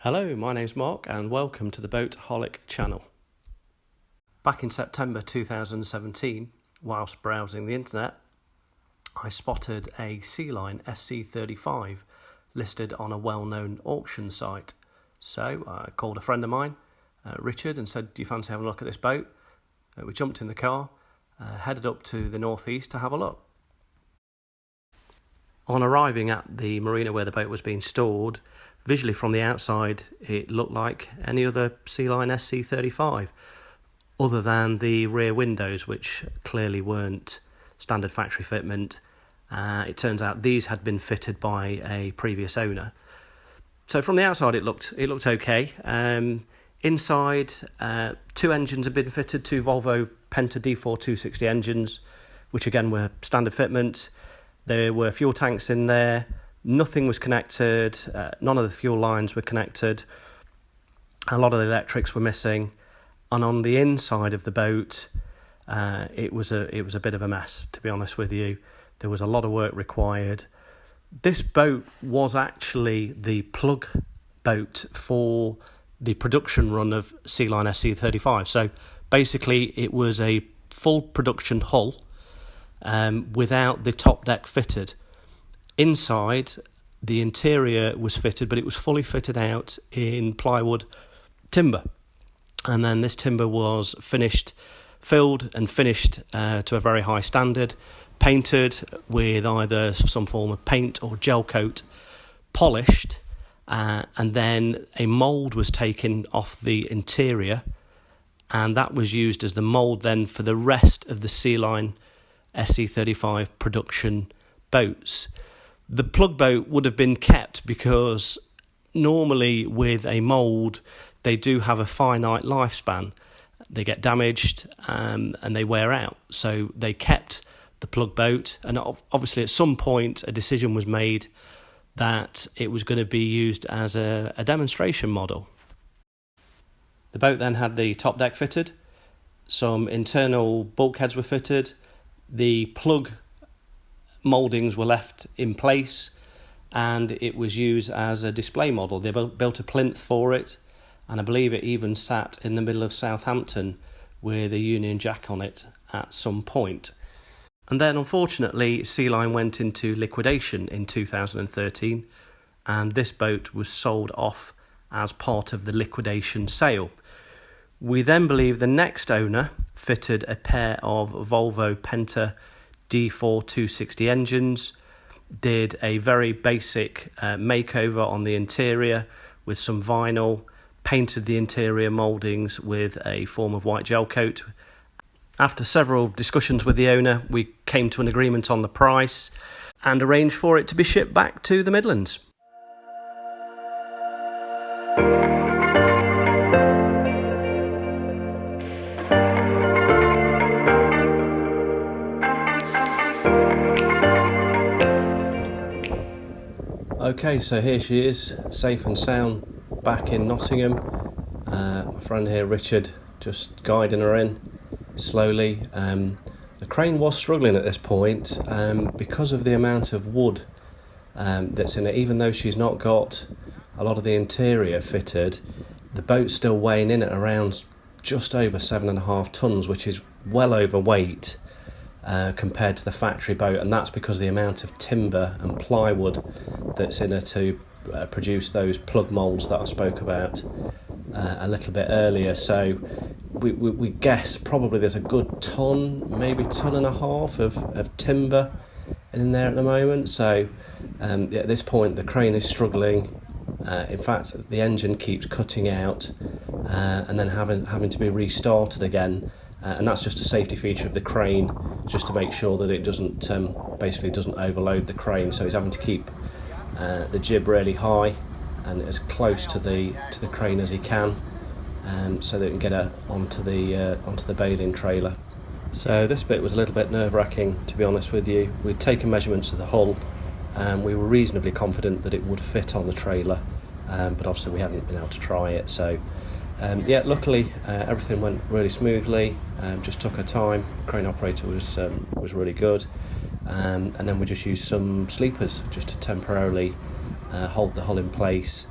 Hello, my name's Mark and welcome to the Boataholic channel. Back in September 2017, whilst browsing the internet, I spotted a Sealine SC35 listed on a well-known auction site. So I called a friend of mine, Richard, and said, do you fancy having a look at this boat? We jumped in the car, headed up to the northeast to have a look. On arriving at the marina where the boat was being stored, visually from the outside it looked like any other Sealine SC35, other than the rear windows, which clearly weren't standard factory fitment. It turns out these had been fitted by a previous owner. So from the outside it looked okay. Inside, two engines had been fitted, two Volvo Penta D4 260 engines, which again were standard fitment. There were fuel tanks in there. Nothing was connected. None of the fuel lines were connected. A lot of the electrics were missing. And on the inside of the boat, it was a bit of a mess, to be honest with you. There was a lot of work required. This boat was actually the plug boat for the production run of Sealine SC35. So basically it was a full production hull without the top deck fitted. Inside, the interior was fitted, but it was fully fitted out in plywood timber. And then this timber was filled and finished to a very high standard, painted with either some form of paint or gel coat, polished, and then a mould was taken off the interior, and that was used as the mould then for the rest of the Sealine SC35 production boats. The plug boat would have been kept because normally with a mould they do have a finite lifespan. They get damaged and they wear out. So they kept the plug boat, and obviously at some point a decision was made that it was going to be used as a demonstration model. The boat then had the top deck fitted, some internal bulkheads were fitted, the plug mouldings were left in place, and it was used as a display model. They built a plinth for it, and I believe it even sat in the middle of Southampton with a Union Jack on it at some point. And then unfortunately Sealine went into liquidation in 2013, and this boat was sold off as part of the liquidation sale. We then believe the next owner fitted a pair of Volvo Penta D4 260 engines, did a very basic makeover on the interior with some vinyl, painted the interior mouldings with a form of white gel coat. After several discussions with the owner, we came to an agreement on the price and arranged for it to be shipped back to the Midlands. Okay, so here she is, safe and sound, back in Nottingham. My friend here, Richard, just guiding her in slowly. The crane was struggling at this point because of the amount of wood that's in it. Even though she's not got a lot of the interior fitted, the boat's still weighing in at around just over 7.5 tonnes, which is well overweight compared to the factory boat, and that's because of the amount of timber and plywood that's in her to produce those plug moulds that I spoke about a little bit earlier. So we guess probably there's a good tonne, maybe 1.5 tonnes of timber in there at the moment. So at this point the crane is struggling. In fact, the engine keeps cutting out and then having to be restarted again. And that's just a safety feature of the crane, just to make sure that it doesn't overload the crane. So he's having to keep the jib really high and as close to the crane as he can, so that he can get her onto the baling trailer. So this bit was a little bit nerve-wracking, to be honest with you. We'd taken measurements of the hull and we were reasonably confident that it would fit on the trailer, but obviously we hadn't been able to try it. So luckily everything went really smoothly. Just took her time. The crane operator was really good, and then we just used some sleepers just to temporarily hold the hull in place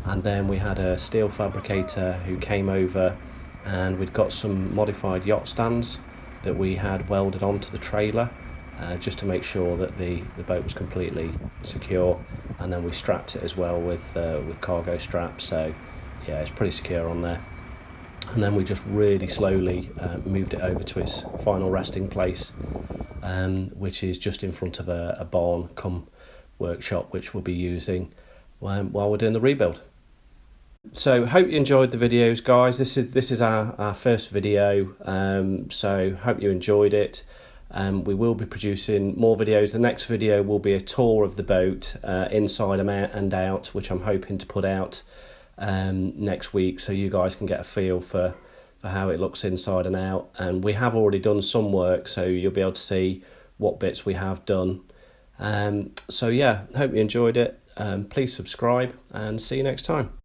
and then we had a steel fabricator who came over, and we'd got some modified yacht stands that we had welded onto the trailer, just to make sure that the boat was completely secure, and then we strapped it as well with cargo straps, so yeah, it's pretty secure on there. And then we just really slowly moved it over to its final resting place, which is just in front of a barn cum workshop, which we'll be using while we're doing the rebuild. So hope you enjoyed the videos, guys. This is our first video, so hope you enjoyed it. We will be producing more videos. The next video will be a tour of the boat, inside and out, which I'm hoping to put out next week, so you guys can get a feel for how it looks inside and out. And we have already done some work, so you'll be able to see what bits we have done. So yeah, hope you enjoyed it. Please subscribe, and see you next time.